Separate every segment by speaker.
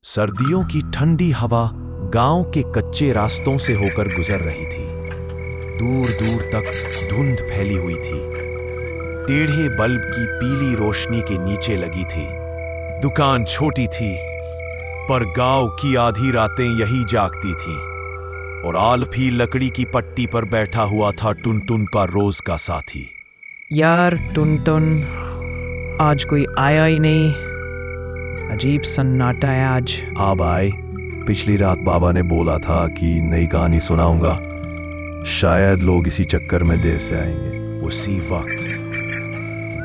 Speaker 1: सर्दियों की ठंडी हवा गांव के कच्चे रास्तों से होकर गुजर रही थी। दूर दूर तक धुंध फैली हुई थी। टेढ़े बल्ब की पीली रोशनी के नीचे लगी थी। दुकान छोटी थी, पर गांव की आधी रातें यही जागती थीं। और आलफी लकड़ी की पट्टी पर बैठा हुआ था टुनटुन का रोज का साथी।
Speaker 2: यार टुनटुन, आज कोई आया ही नहीं। अजीब सन्नाटा है आज।
Speaker 3: हाँ भाई, पिछली रात बाबा ने बोला था कि नई कहानी सुनाऊंगा। शायद लोग इसी चक्कर में देर से आएंगे।
Speaker 1: उसी वक्त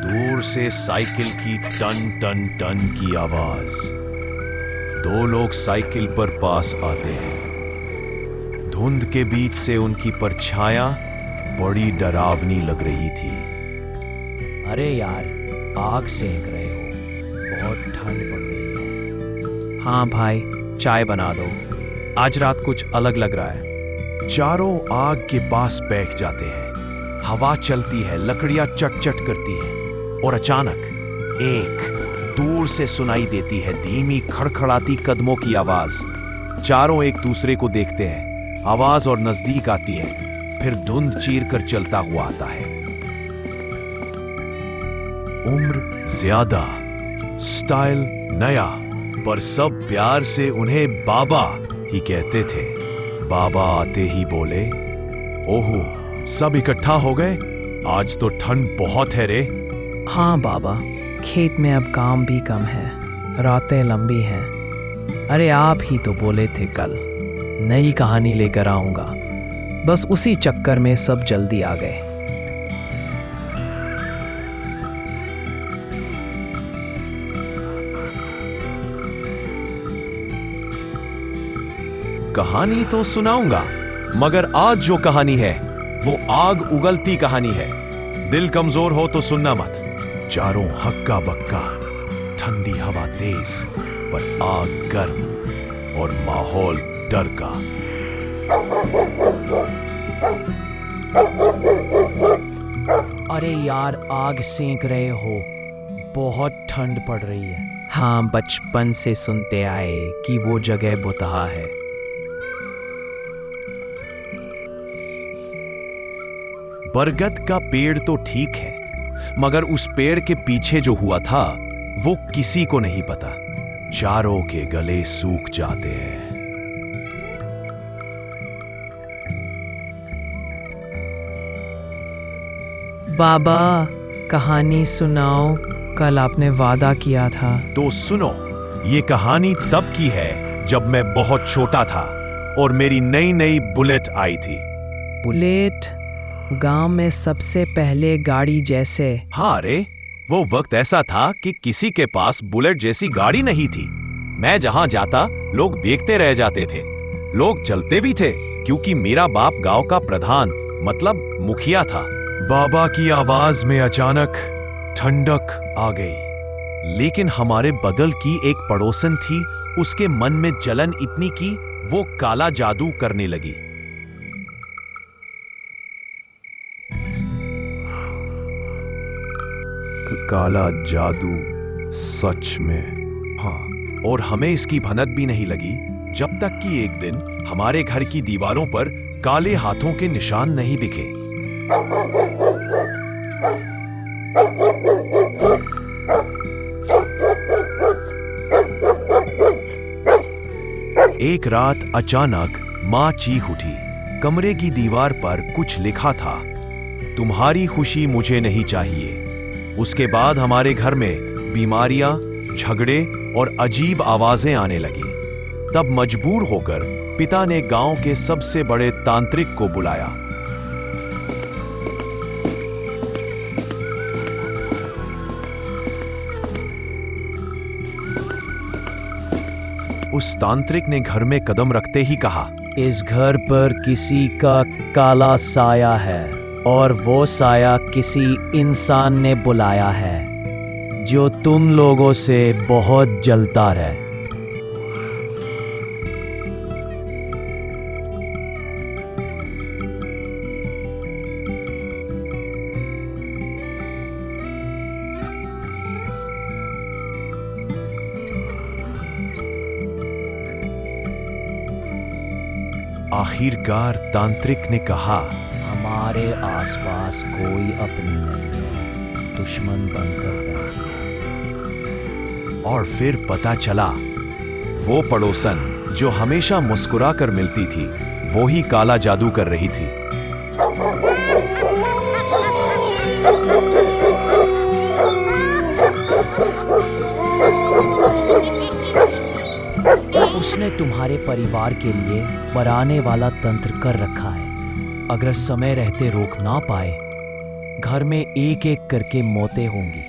Speaker 1: दूर से साइकिल की टन टन टन की आवाज। दो लोग साइकिल पर पास आते हैं। धुंध के बीच से उनकी परछाया बड़ी डरावनी लग रही थी।
Speaker 4: अरे यार, आग सेंक रहे हो, बहुत ठंड पड़ रही है।
Speaker 2: हाँ भाई, चाय बना दो, आज रात कुछ अलग लग रहा है।
Speaker 1: चारों आग के पास बैठ जाते हैं। हवा चलती है, लकड़ियां चट चट करती हैं। और अचानक एक दूर से सुनाई देती है धीमी खड़खड़ाती कदमों की आवाज। चारों एक दूसरे को देखते हैं। आवाज और नजदीक आती है, फिर धुंध चीर कर चलता हुआ आता है। उम्र ज्यादा, स्टाइल नया, पर सब प्यार से उन्हें बाबा ही कहते थे। बाबा आते ही बोले, ओहो, सब इकट्ठा हो गए? आज तो ठंड बहुत है रे।
Speaker 2: हाँ बाबा, खेत में अब काम भी कम है, रातें लंबी हैं। अरे आप ही तो बोले थे कल नई कहानी लेकर आऊंगा, बस उसी चक्कर में सब जल्दी आ गए।
Speaker 1: कहानी तो सुनाऊंगा, मगर आज जो कहानी है वो आग उगलती कहानी है। दिल कमजोर हो तो सुनना मत। चारों हक्का बक्का, ठंडी हवा तेज, पर आग गर्म और माहौल डर का।
Speaker 4: अरे यार, आग सेंक रहे हो, बहुत ठंड पड़ रही है।
Speaker 2: हाँ, बचपन से सुनते आए कि वो जगह बुतहा है।
Speaker 1: बरगद का पेड़ तो ठीक है, मगर उस पेड़ के पीछे जो हुआ था वो किसी को नहीं पता। चारों के गले सूख जाते हैं।
Speaker 2: बाबा, कहानी सुनाओ, कल आपने वादा किया था।
Speaker 1: तो सुनो, ये कहानी तब की है जब मैं बहुत छोटा था और मेरी नई नई बुलेट आई थी।
Speaker 2: बुलेट? गांव में सबसे पहले गाड़ी जैसे?
Speaker 1: हाँ रे, वो वक्त ऐसा था कि किसी के पास बुलेट जैसी गाड़ी नहीं थी। मैं जहां जाता लोग देखते रह जाते थे। लोग चलते भी थे, क्योंकि मेरा बाप गांव का प्रधान मतलब मुखिया था। बाबा की आवाज में अचानक ठंडक आ गई। लेकिन हमारे बगल की एक पड़ोसन थी, उसके मन में जलन इतनी की वो काला जादू करने लगी।
Speaker 3: काला जादू? सच में?
Speaker 1: हाँ, और हमें इसकी भनक भी नहीं लगी जब तक कि एक दिन हमारे घर की दीवारों पर काले हाथों के निशान नहीं दिखे। एक रात अचानक मां चीख उठी। कमरे की दीवार पर कुछ लिखा था, तुम्हारी खुशी मुझे नहीं चाहिए। उसके बाद हमारे घर में बीमारियां, झगड़े और अजीब आवाजें आने लगी। तब मजबूर होकर पिता ने गांव के सबसे बड़े तांत्रिक को बुलाया। उस तांत्रिक ने घर में कदम रखते ही कहा,
Speaker 4: इस घर पर किसी का काला साया है, और वो साया किसी इंसान ने बुलाया है जो तुम लोगों से बहुत जलता है।
Speaker 1: आखिरकार तांत्रिक ने कहा,
Speaker 4: हमारे आसपास कोई अपनी नहीं है, दुश्मन बनकर बैठी है।
Speaker 1: और फिर पता चला वो पड़ोसन जो हमेशा मुस्कुरा कर मिलती थी, वो ही काला जादू कर रही थी।
Speaker 4: उसने तुम्हारे परिवार के लिए मराने वाला तंत्र कर रखा है। अगर समय रहते रोक ना पाए, घर में एक एक करके मौतें होंगी।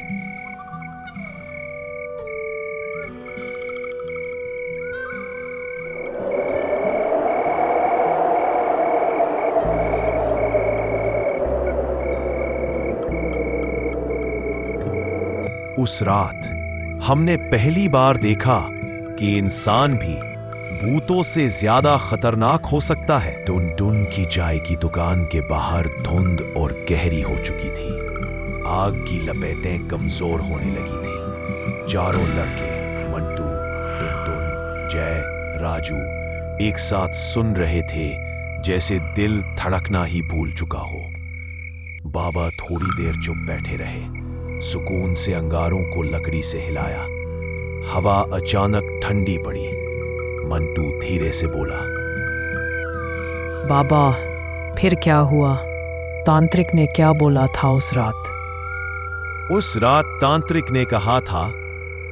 Speaker 1: उस रात हमने पहली बार देखा कि इंसान भी भूतों से ज्यादा खतरनाक हो सकता है। टुन की चाय की दुकान के बाहर धुंध और गहरी हो चुकी थी। आग की लपेटें कमजोर होने लगी थी। चारों लड़के मंटू, टुन, जय, राजू एक साथ सुन रहे थे, जैसे दिल धड़कना ही भूल चुका हो। बाबा थोड़ी देर चुप बैठे रहे, सुकून से अंगारों को लकड़ी से हिलाया। हवा अचानक ठंडी पड़ी। मंटू धीरे से बोला,
Speaker 2: बाबा फिर क्या हुआ? तांत्रिक ने क्या बोला था उस रात?
Speaker 1: उस रात तांत्रिक ने कहा था,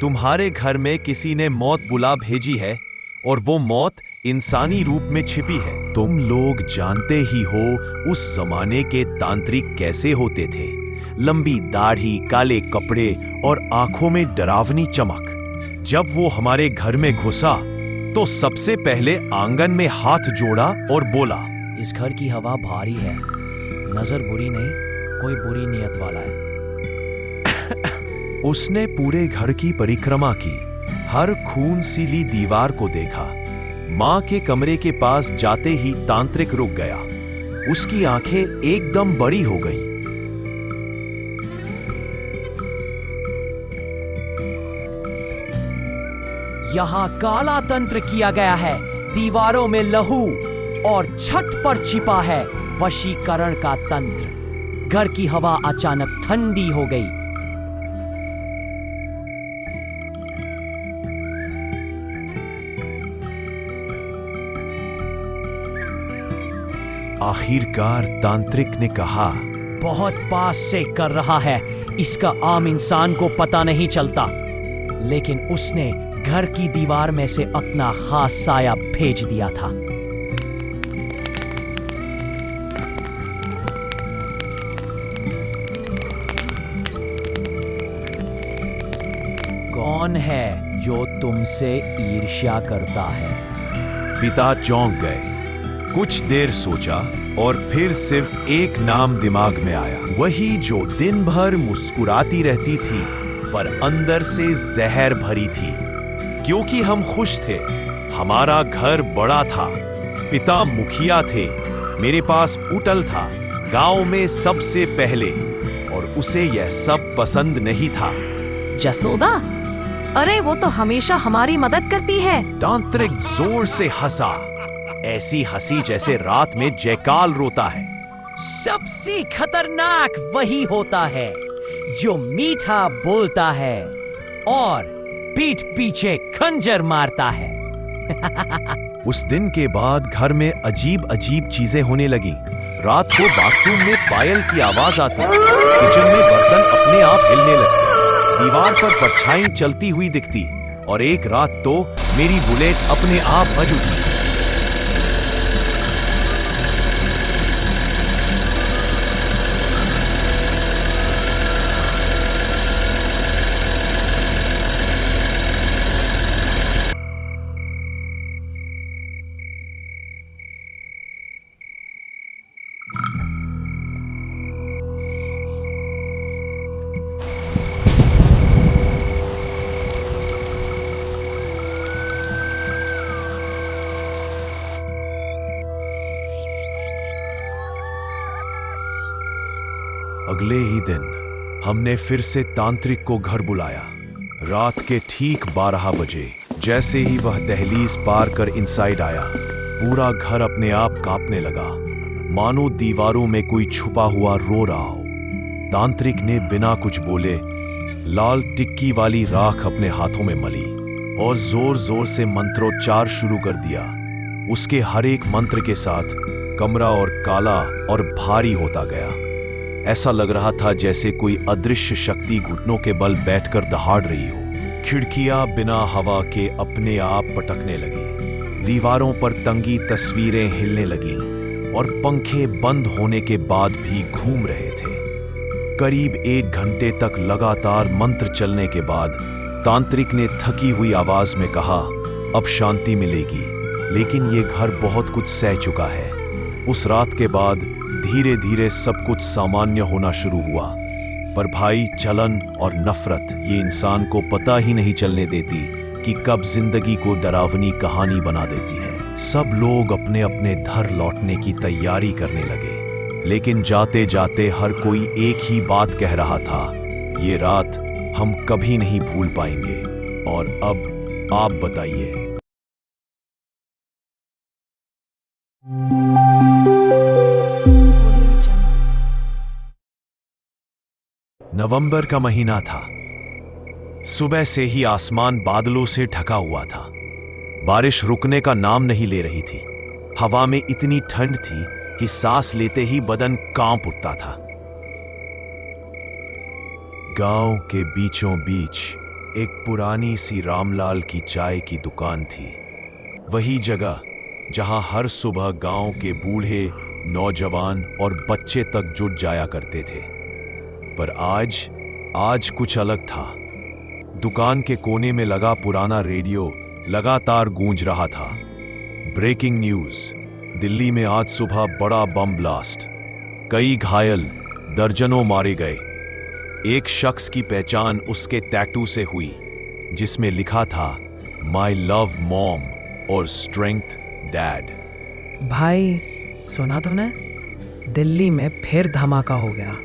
Speaker 1: तुम्हारे घर में किसी ने मौत बुला भेजी है और वो मौत इंसानी रूप में छिपी है। तुम लोग जानते ही हो उस जमाने के तांत्रिक कैसे होते थे। लंबी दाढ़ी, काले कपड़े और आंखों में डरावनी चमक। जब वो हमारे घर में घुसा तो सबसे पहले आंगन में हाथ जोड़ा और बोला,
Speaker 4: इस घर की हवा भारी है, नजर बुरी नहीं, कोई बुरी नियत वाला है।
Speaker 1: उसने पूरे घर की परिक्रमा की, हर खून सीली दीवार को देखा। मां के कमरे के पास जाते ही तांत्रिक रुक गया। उसकी आंखें एकदम बड़ी हो गईं।
Speaker 4: यहाँ काला तंत्र किया गया है। दीवारों में लहू और छत पर छिपा है वशीकरण का तंत्र। घर की हवा अचानक ठंडी हो गई।
Speaker 1: आखिरकार तांत्रिक ने कहा,
Speaker 4: बहुत पास से कर रहा है, इसका आम इंसान को पता नहीं चलता, लेकिन उसने घर की दीवार में से अपना खास साया भेज दिया था। कौन है जो तुमसे ईर्ष्या करता है?
Speaker 1: पिता चौंक गए। कुछ देर सोचा और फिर सिर्फ एक नाम दिमाग में आया, वही जो दिन भर मुस्कुराती रहती थी पर अंदर से जहर भरी थी। क्योंकि हम खुश थे, हमारा घर बड़ा था, पिता मुखिया थे, मेरे पास उटल था, गांव में सबसे पहले, और उसे यह सब पसंद नहीं था।
Speaker 5: जसोदा, अरे वो तो हमेशा हमारी मदद करती है।
Speaker 1: तांत्रिक जोर से हंसा, ऐसी हंसी जैसे रात में जयकाल रोता है।
Speaker 4: सबसे खतरनाक वही होता है जो मीठा बोलता है और पीठ पीछे खंजर मारता है।
Speaker 1: उस दिन के बाद घर में अजीब अजीब चीजें होने लगी। रात को बाथरूम में पायल की आवाज आती, किचन में बर्तन अपने आप हिलने लगते, दीवार पर परछाई चलती हुई दिखती, और एक रात तो मेरी बुलेट अपने आप बज उठी। अगले ही दिन हमने फिर से तांत्रिक को घर बुलाया। रात के ठीक 12 बजे जैसे ही वह दहलीज पार कर इनसाइड आया, पूरा घर अपने आप कांपने लगा, मानो दीवारों में कोई छुपा हुआ रो रहा हो। तांत्रिक ने बिना कुछ बोले लाल टिक्की वाली राख अपने हाथों में मली और जोर जोर से मंत्रोच्चार शुरू कर दिया। उसके हर एक मंत्र के साथ कमरा और काला और भारी होता गया। ऐसा लग रहा था जैसे कोई अदृश्य शक्ति घुटनों के बल बैठकर दहाड़ रही हो। खिड़कियां बिना हवा के अपने आप पटकने लगी, दीवारों पर तंगी तस्वीरें हिलने लगीं और पंखे बंद होने के बाद भी घूम रहे थे। करीब 1 घंटे तक लगातार मंत्र चलने के बाद तांत्रिक ने थकी हुई आवाज में कहा, अब शांति मिलेगी, लेकिन ये घर बहुत कुछ सह चुका है। उस रात के बाद धीरे धीरे सब कुछ सामान्य होना शुरू हुआ, पर भाई जलन और नफरत ये इंसान को पता ही नहीं चलने देती कि कब जिंदगी को डरावनी कहानी बना देती है। सब लोग अपने अपने घर लौटने की तैयारी करने लगे, लेकिन जाते जाते हर कोई एक ही बात कह रहा था, ये रात हम कभी नहीं भूल पाएंगे। और अब आप बताइए। नवंबर का महीना था। सुबह से ही आसमान बादलों से ढका हुआ था। बारिश रुकने का नाम नहीं ले रही थी। हवा में इतनी ठंड थी कि सांस लेते ही बदन कांप उठता था। गांव के बीचों बीच एक पुरानी सी रामलाल की चाय की दुकान थी। वही जगह जहां हर सुबह गांव के बूढ़े, नौजवान और बच्चे तक जुट जाया करते थे। पर आज कुछ अलग था। दुकान के कोने में लगा पुराना रेडियो लगातार गूंज रहा था। ब्रेकिंग न्यूज, दिल्ली में आज सुबह बड़ा बम ब्लास्ट, कई घायल, दर्जनों मारे गए। एक शख्स की पहचान उसके टैटू से हुई, जिसमें लिखा था, माई लव मॉम और स्ट्रेंथ डैड।
Speaker 2: भाई सुना तूने? दिल्ली में फिर धमाका हो गया।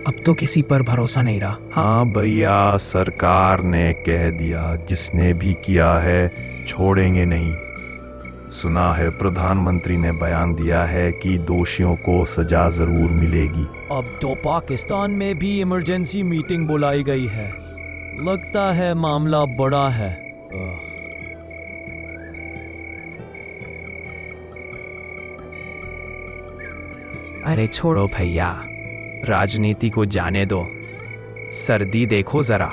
Speaker 2: अब तो किसी पर भरोसा नहीं रहा।
Speaker 3: हाँ भैया, सरकार ने कह दिया, जिसने भी किया है छोड़ेंगे नहीं। सुना है प्रधानमंत्री ने बयान दिया है कि दोषियों को सजा जरूर मिलेगी।
Speaker 4: अब तो पाकिस्तान में भी इमरजेंसी मीटिंग बुलाई गई है। लगता है मामला बड़ा है।
Speaker 2: अरे छोड़ो भैया, राजनीति को जाने दो। सर्दी देखो जरा,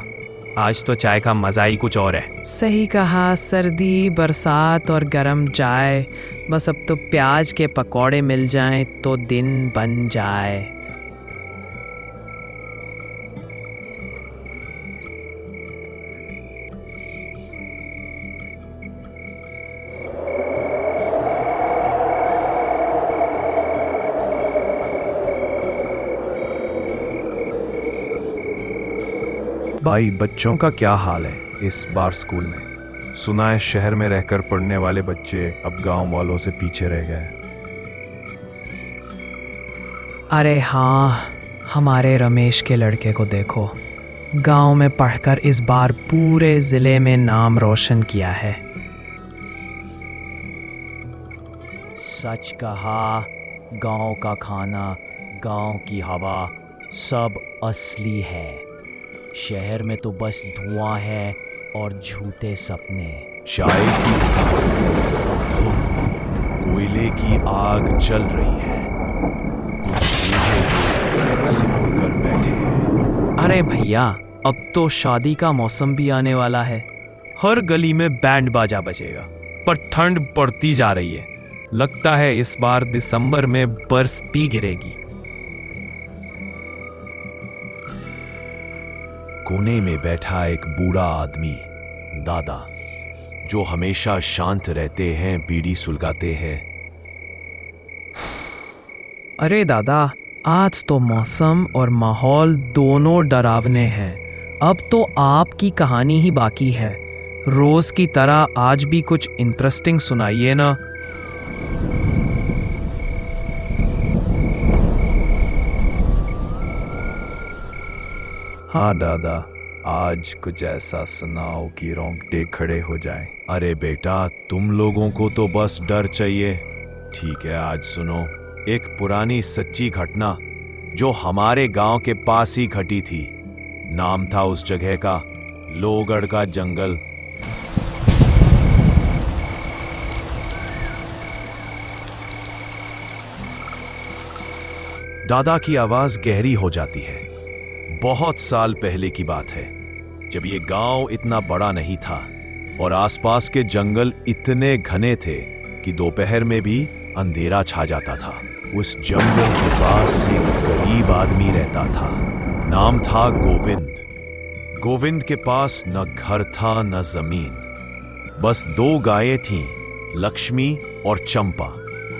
Speaker 2: आज तो चाय का मजा ही कुछ और है। सही कहा, सर्दी, बरसात और गरम चाय। बस अब तो प्याज के पकौड़े मिल जाएं तो दिन बन जाए।
Speaker 3: भाई, बच्चों का क्या हाल है इस बार स्कूल में? सुना है शहर में रहकर पढ़ने वाले बच्चे अब गांव वालों से पीछे रह गए।
Speaker 2: अरे हाँ, हमारे रमेश के लड़के को देखो, गांव में पढ़कर इस बार पूरे जिले में नाम रोशन किया है।
Speaker 4: सच कहा, गांव का खाना, गांव की हवा सब असली है। शहर में तो बस धुआं है और झूठे सपने।
Speaker 1: चाय की धुंध, कोयले की आग जल रही है। कुछ बूढ़े लोग सिकुड़ कर बैठे हैं।
Speaker 2: अरे भैया, अब तो शादी का मौसम भी आने वाला है। हर गली में बैंड बाजा बजेगा, पर ठंड बढ़ती जा रही है। लगता है इस बार दिसंबर में बर्फ भी गिरेगी।
Speaker 1: कोने में बैठा एक बूढ़ा आदमी, दादा, जो हमेशा शांत रहते हैं, बीड़ी सुलगाते हैं।
Speaker 2: अरे दादा, आज तो मौसम और माहौल दोनों डरावने हैं। अब तो आपकी कहानी ही बाकी है। रोज की तरह आज भी कुछ इंटरेस्टिंग सुनाइए ना।
Speaker 3: हाँ दादा, आज कुछ ऐसा सुनाओ कि रोंगटे खड़े हो जाए।
Speaker 1: अरे बेटा, तुम लोगों को तो बस डर चाहिए। ठीक है, आज सुनो एक पुरानी सच्ची घटना जो हमारे गांव के पास ही घटी थी। नाम था उस जगह का लोहगढ़ का जंगल। दादा की आवाज गहरी हो जाती है। बहुत साल पहले की बात है, जब ये गांव इतना बड़ा नहीं था और आसपास के जंगल इतने घने थे कि दोपहर में भी अंधेरा छा जाता था। उस जंगल के पास एक गरीब आदमी रहता था। नाम था गोविंद। गोविंद के पास न घर था न जमीन, बस 2 गायें थीं, लक्ष्मी और चंपा।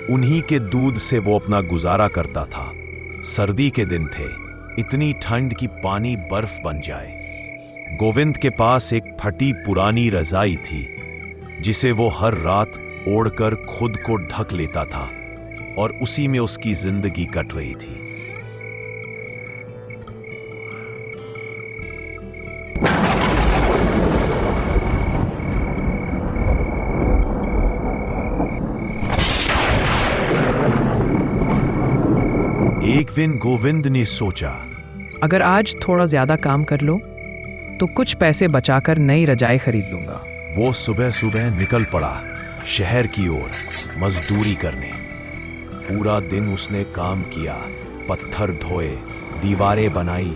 Speaker 1: उन्हीं के दूध से वो अपना गुजारा करता था। सर्दी के दिन थे, इतनी ठंड कि पानी बर्फ बन जाए। गोविंद के पास एक फटी पुरानी रजाई थी जिसे वो हर रात ओढ़कर खुद को ढक लेता था और उसी में उसकी जिंदगी कट रही थी। एक दिन गोविंद ने सोचा,
Speaker 2: अगर आज थोड़ा ज्यादा काम कर लो तो कुछ पैसे बचाकर नई रजाई खरीद लूंगा।
Speaker 1: वो सुबह सुबह निकल पड़ा शहर की ओर मजदूरी करने। पूरा दिन उसने काम किया, पत्थर ढोए, दीवारें बनाई,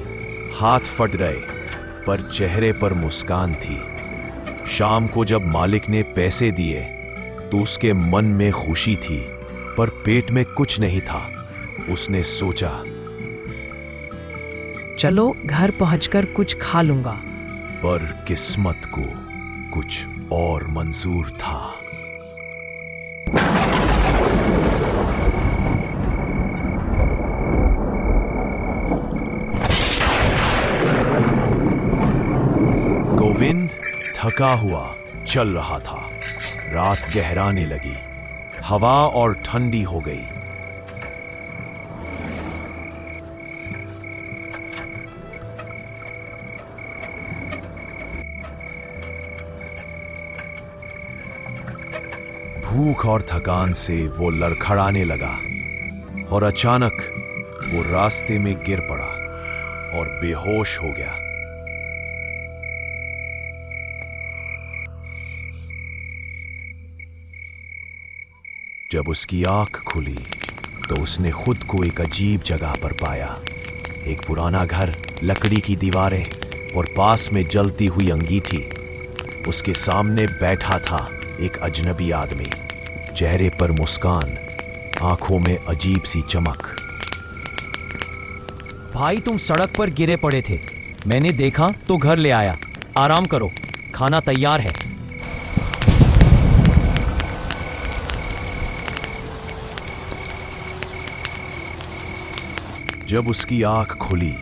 Speaker 1: हाथ फट गए, पर चेहरे पर मुस्कान थी। शाम को जब मालिक ने पैसे दिए तो उसके मन में खुशी थी, पर पेट में कुछ नहीं था। उसने सोचा,
Speaker 2: चलो घर पहुंचकर कुछ खा लूंगा।
Speaker 1: पर किस्मत को कुछ और मंजूर था। गोविंद थका हुआ चल रहा था। रात गहराने लगी, हवा और ठंडी हो गई। भूख और थकान से वो लड़खड़ाने लगा और अचानक वो रास्ते में गिर पड़ा और बेहोश हो गया। जब उसकी आंख खुली तो उसने खुद को एक अजीब जगह पर पाया। एक पुराना घर, लकड़ी की दीवारें और पास में जलती हुई अंगीठी। उसके सामने बैठा था एक अजनबी आदमी, चेहरे पर मुस्कान, आंखों में अजीब सी चमक।
Speaker 4: भाई, तुम सड़क पर गिरे पड़े थे, मैंने देखा तो घर ले आया। आराम करो, खाना तैयार है।
Speaker 1: जब उसकी आंख खुली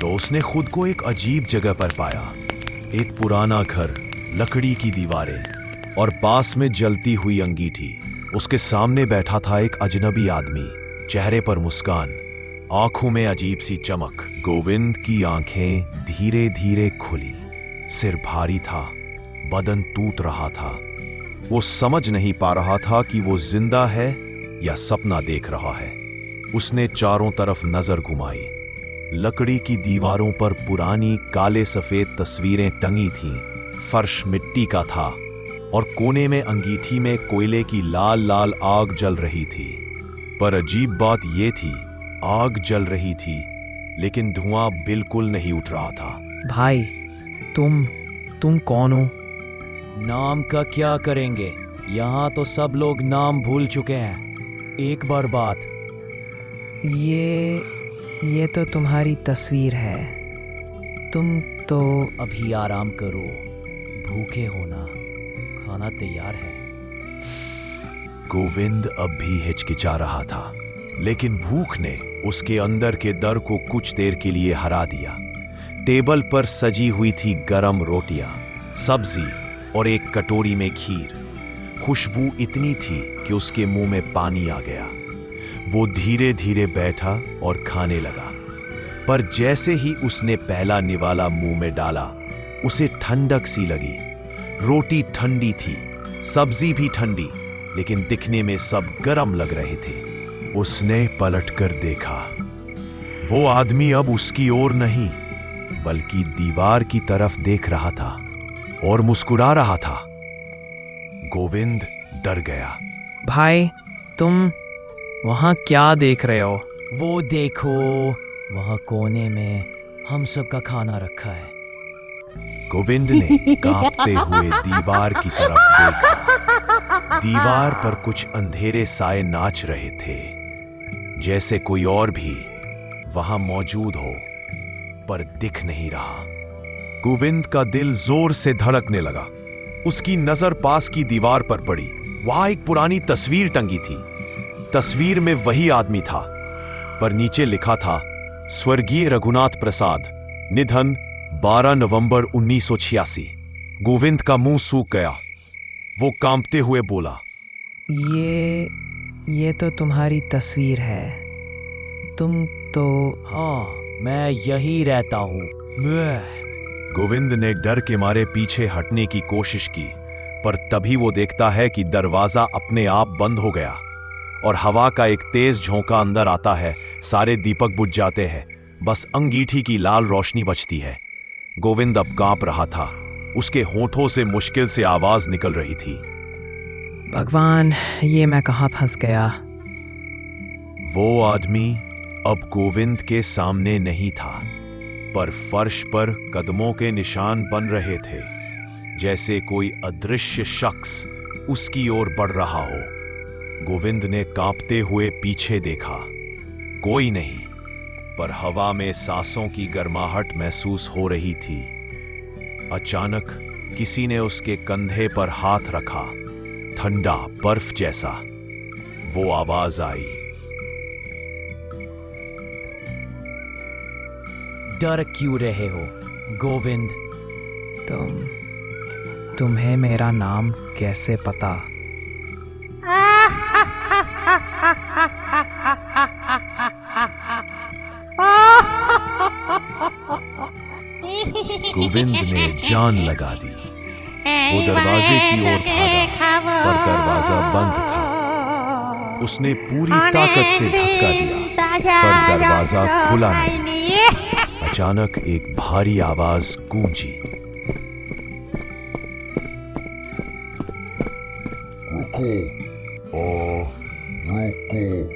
Speaker 1: तो उसने खुद को एक अजीब जगह पर पाया। एक पुराना घर, लकड़ी की दीवारें और पास में जलती हुई अंगीठी। उसके सामने बैठा था एक अजनबी आदमी, चेहरे पर मुस्कान, आंखों में अजीब सी चमक। गोविंद की आंखें धीरे धीरे खुली। सिर भारी था, बदन टूट रहा था। वो समझ नहीं पा रहा था कि वो जिंदा है या सपना देख रहा है। उसने चारों तरफ नजर घुमाई। लकड़ी की दीवारों पर पुरानी काले सफेद तस्वीरें टंगी थीं। फर्श मिट्टी का था और कोने में अंगीठी में कोयले की लाल लाल आग जल रही थी। पर अजीब बात यह थी, आग जल रही थी लेकिन धुआं बिल्कुल नहीं उठ रहा था।
Speaker 2: भाई, तुम कौन हो?
Speaker 4: नाम का क्या करेंगे, यहाँ तो सब लोग नाम भूल चुके हैं। एक बार बात,
Speaker 2: ये तो तुम्हारी तस्वीर है। तुम तो
Speaker 4: अभी आराम करो, भूखे होना, खाना तैयार है।
Speaker 1: गोविंद अब भी हिचकिचा रहा था, लेकिन भूख ने उसके अंदर के डर को कुछ देर के लिए हरा दिया। टेबल पर सजी हुई थी गरम रोटियां, सब्जी और एक कटोरी में खीर। खुशबू इतनी थी कि उसके मुंह में पानी आ गया। वो धीरे धीरे बैठा और खाने लगा। पर जैसे ही उसने पहला निवाला मुंह में डाला, उसे ठंडक सी लगी। रोटी ठंडी थी, सब्जी भी ठंडी, लेकिन दिखने में सब गर्म लग रहे थे। उसने पलटकर देखा। वो आदमी अब उसकी ओर नहीं, बल्कि दीवार की तरफ देख रहा था और मुस्कुरा रहा था। गोविंद डर गया।
Speaker 2: भाई, तुम वहां क्या देख रहे हो?
Speaker 4: वो देखो, वहां कोने में हम सबका खाना रखा है।
Speaker 1: गोविंद ने कांपते हुए दीवार की तरफ देखा। दीवार पर कुछ अंधेरे साए नाच रहे थे, जैसे कोई और भी वहां मौजूद हो, पर दिख नहीं रहा। गोविंद का दिल जोर से धड़कने लगा। उसकी नजर पास की दीवार पर पड़ी। वहां एक पुरानी तस्वीर टंगी थी। तस्वीर में वही आदमी था, पर नीचे लिखा था, स्वर्गीय रघुनाथ प्रसाद, निधन 12 नवंबर 1986। गोविंद का मुंह सूख गया। वो कांपते हुए बोला,
Speaker 2: ये तो तुम्हारी तस्वीर है। तुम तो
Speaker 4: हाँ, मैं यही रहता हूँ।
Speaker 1: गोविंद ने डर के मारे पीछे हटने की कोशिश की, पर तभी वो देखता है कि दरवाजा अपने आप बंद हो गया और हवा का एक तेज झोंका अंदर आता है। सारे दीपक बुझ जाते हैं, बस अंगीठी की लाल रोशनी बचती है। गोविंद अब कांप रहा था। उसके होठों से मुश्किल से आवाज निकल रही थी,
Speaker 2: भगवान, ये मैं कहाँ फंस गया।
Speaker 1: वो आदमी अब गोविंद के सामने नहीं था, पर फर्श पर कदमों के निशान बन रहे थे, जैसे कोई अदृश्य शख्स उसकी ओर बढ़ रहा हो। गोविंद ने कांपते हुए पीछे देखा। कोई नहीं, पर हवा में सांसों की गर्माहट महसूस हो रही थी। अचानक किसी ने उसके कंधे पर हाथ रखा, ठंडा बर्फ जैसा। वो आवाज आई,
Speaker 4: डर क्यों रहे हो गोविंद?
Speaker 2: तुम्हें मेरा नाम कैसे पता?
Speaker 1: गोविंद ने जान लगा दी। वो दरवाजे की ओर भागा, पर दरवाजा बंद था। उसने पूरी ताकत से धक्का दिया, पर दरवाजा खुला नहीं। अचानक एक भारी आवाज गूंजी,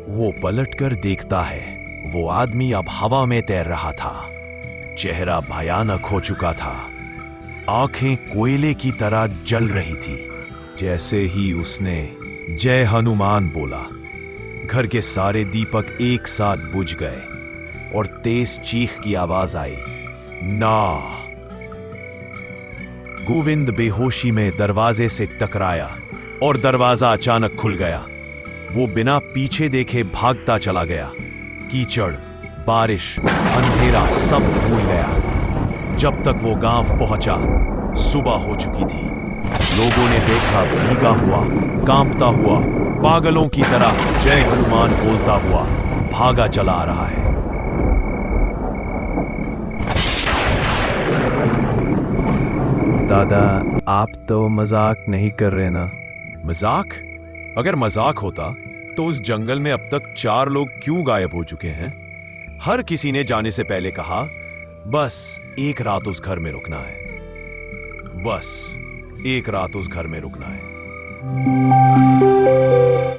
Speaker 1: वो पलटकर देखता है। वो आदमी अब हवा में तैर रहा था। चेहरा भयानक हो चुका था। आंखें कोयले की तरह जल रही थी। जैसे ही उसने जय हनुमान बोला, घर के सारे दीपक एक साथ बुझ गए और तेज चीख की आवाज आई, ना। गोविंद बेहोशी में दरवाजे से टकराया और दरवाजा अचानक खुल गया। वो बिना पीछे देखे भागता चला गया। कीचड़, बारिश, अंधेरा सब भूल गया। जब तक वो गांव पहुंचा, सुबह हो चुकी थी। लोगों ने देखा भीगा हुआ, कांपता हुआ, पागलों की तरह जय हनुमान बोलता हुआ भागा चला आ रहा है।
Speaker 3: दादा, आप तो मजाक नहीं कर रहे ना?
Speaker 1: मजाक? अगर मजाक होता तो उस जंगल में अब तक 4 लोग क्यों गायब हो चुके हैं? हर किसी ने जाने से पहले कहा, बस एक रात उस घर में रुकना है, बस एक रात उस घर में रुकना है।